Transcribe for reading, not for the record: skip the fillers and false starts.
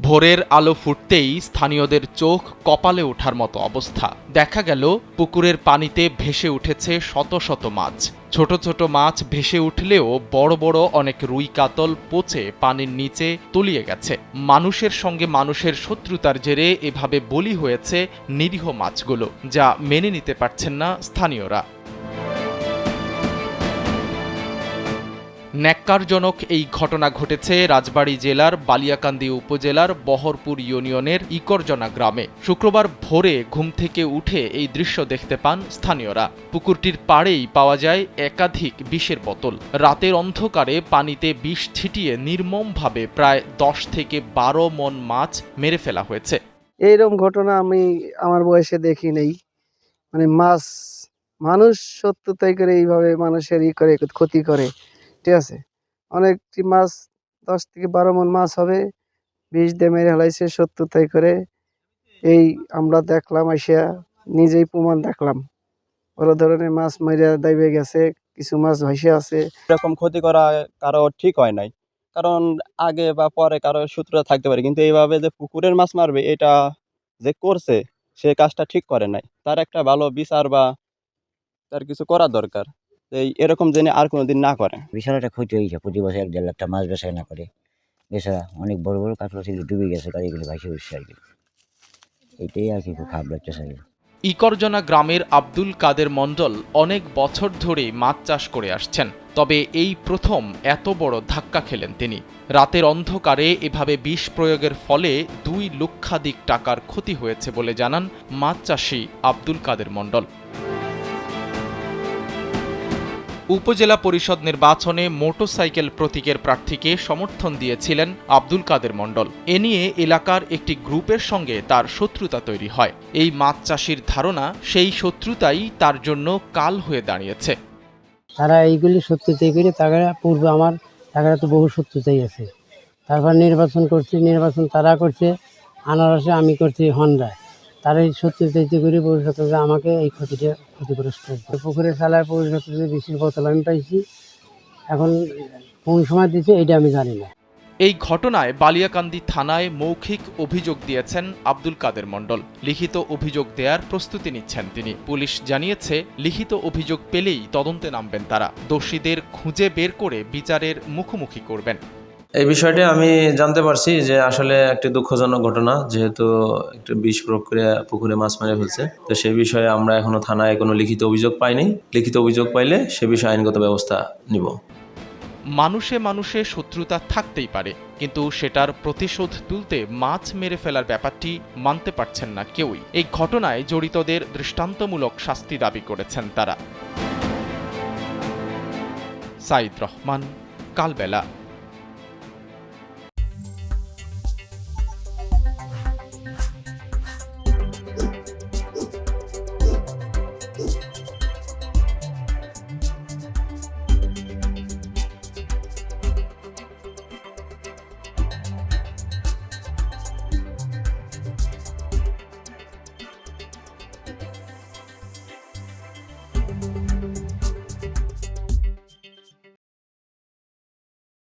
ভোরের আলো ফুটতেই স্থানীয়দের চোখ কপালে ওঠার মতো অবস্থা। দেখা গেল পুকুরের পানিতে ভেসে উঠেছে শত শত মাছ। ছোট ছোট মাছ ভেসে উঠলেও বড় বড় অনেক রুই কাতল পচে পানির নিচে তলিয়ে গেছে। মানুষের সঙ্গে মানুষের শত্রুতার জেরে এভাবে বলি হয়েছে নিরীহ মাছগুলো, যা মেনে নিতে পারছেন না স্থানীয়রা। ন্যাক্কারজনক এই ঘটনা ঘটেছে রাজবাড়ী জেলার বালিয়াকান্দি উপজেলার বহরপুর ইউনিয়নের ইকরজনা গ্রামে। শুক্রবার ভোরে ঘুম থেকে উঠে এই দৃশ্য দেখতে পান স্থানীয়রা। পুকুরটির পাড়েই পাওয়া যায় একাধিক বিষের বোতল। রাতের অন্ধকারে পানিতে বিষ ছিটিয়ে নির্মমভাবে প্রায় 10 থেকে 12 মণ মাছ মেরে ফেলা হয়েছে। এইরকম ঘটনা আমি আমার বয়সে দেখি নেই। মানুষ শত্রুতাই করে এইভাবে মানুষের ক্ষতি করে। ঠিক আছে, অনেকটি মাছ 10 থেকে 12 মণ মাছ হবে, বিষ দিয়ে মেরে ফেলাইছে শত্রুতাই করে। এই আমরা দেখলাম, আইসা নিজেই প্রমাণ দেখলাম। বড় ধরনের মাছ মেরে দাইবে গেছে, কিছু মাছ ভাসে আছে। এরকম ক্ষতি করা কারো ঠিক হয় নাই, কারণ আগে বা পরে কারো শত্রুতা থাকতে পারে, কিন্তু এইভাবে যে পুকুরের মাছ মারবে, এটা যে করছে সে কাজটা ঠিক করে নাই। তার একটা ভালো বিচার বা তার কিছু করা দরকার, এরকম যেন আর কোনোদিন না করে। বিশাল একটা ক্ষতি হয়েছে। প্রতি বছর 1.5 লাখ মাছ বেচা না করে বেচারা অনেক বড় বড় কাতলা ছিল, ডুবে গেছে, গাড়িগুলো ভাসে উঠছে আর কি। এটাই আর কি খুব খারাপ লাগতেছে। ইকরজনা গ্রামের আব্দুল কাদের মণ্ডল অনেক বছর ধরেই মাছ চাষ করে আসছেন। তবে এই প্রথম এত বড় ধাক্কা খেলেন তিনি। রাতের অন্ধকারে এভাবে বিষ প্রয়োগের ফলে 2 লক্ষাধিক টাকার ক্ষতি হয়েছে বলে জানান মাছ চাষী আব্দুল কাদের মণ্ডল। উপজেলা পরিষদ নির্বাচনে মোটরসাইকেল প্রতীকের প্রার্থীকে সমর্থন দিয়েছিলেন আব্দুল কাদের মণ্ডল। এ নিয়ে এলাকার একটি গ্রুপের সঙ্গে তার শত্রুতা তৈরি হয়। এই মাছ চাষির ধারণা সেই শত্রুতাই তার জন্য কাল হয়ে দাঁড়িয়েছে। তারা এইগুলি শত্রুতাই করে, পূর্বে আমার তারা তো বহু শত্রুতাই আছে। তারপর নির্বাচন তারা করছে আনারসে, আমি করছি হন্ডায়। তারা এই শত্রুতাইতে করে পরিষদ আমাকে এই ক্ষতিগ্রস্ত হয়েছে। পুকুরে ফেলায় পরিষদ বিষের বোতল আমি পাইছি। এখন কোন সময় দিচ্ছে এটা আমি জানি না। এই ঘটনায় বালিয়াকান্দি থানায় মৌখিক অভিযোগ দিয়েছেন আব্দুল কাদের মণ্ডল। লিখিত অভিযোগ দেওয়ার প্রস্তুতি নিচ্ছেন তিনি। পুলিশ জানিয়েছে, লিখিত অভিযোগ পেলেই তদন্তে নামবেন তারা। দোষীদের খুঁজে বের করে বিচারের মুখোমুখি করবেন। এই বিষয়টি আমি জানতে পারছি যে আসলে একটি দুঃখজনক ঘটনা, যেহেতু একটু বিষ প্রয়োগ করে পুকুরে মাছ মেরে ফেলছে। তো সেই বিষয়ে আমরা এখনো থানায় কোনো লিখিত অভিযোগ পাইনি। লিখিত অভিযোগ পাইলে সে বিষয়ে আইনগত ব্যবস্থা নিব। মানুষে মানুষে শত্রুতা থাকতেই পারে, কিন্তু সেটার প্রতিশোধ তুলতে মাছ মেরে ফেলার ব্যাপারটি মানতে পারছেন না কেউই। এই ঘটনায় জড়িতদের দৃষ্টান্তমূলক শাস্তি দাবি করেছেন তারা। সাইদ রহমান, কালবেলা।